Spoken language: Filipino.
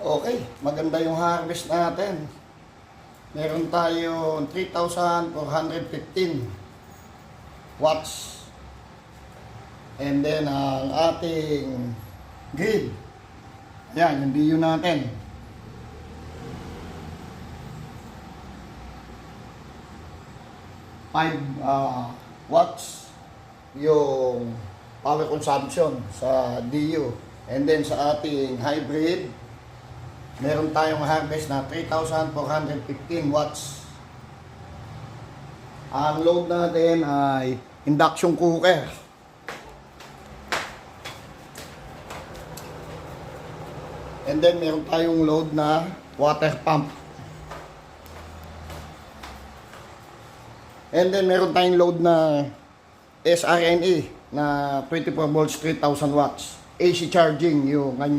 Okay, maganda yung harvest natin. Meron tayong 3,415 watts. And then ang ating grid. Ayan, yung DU natin. 5 watts yung power consumption sa DU. And then sa ating hybrid, meron tayong harvest na 3,415 watts. Ang load natin ay induction cooker. And then meron tayong load na water pump. And then meron tayong load na SRNA na 24 volts 3,000 watts. AC charging yung kanya.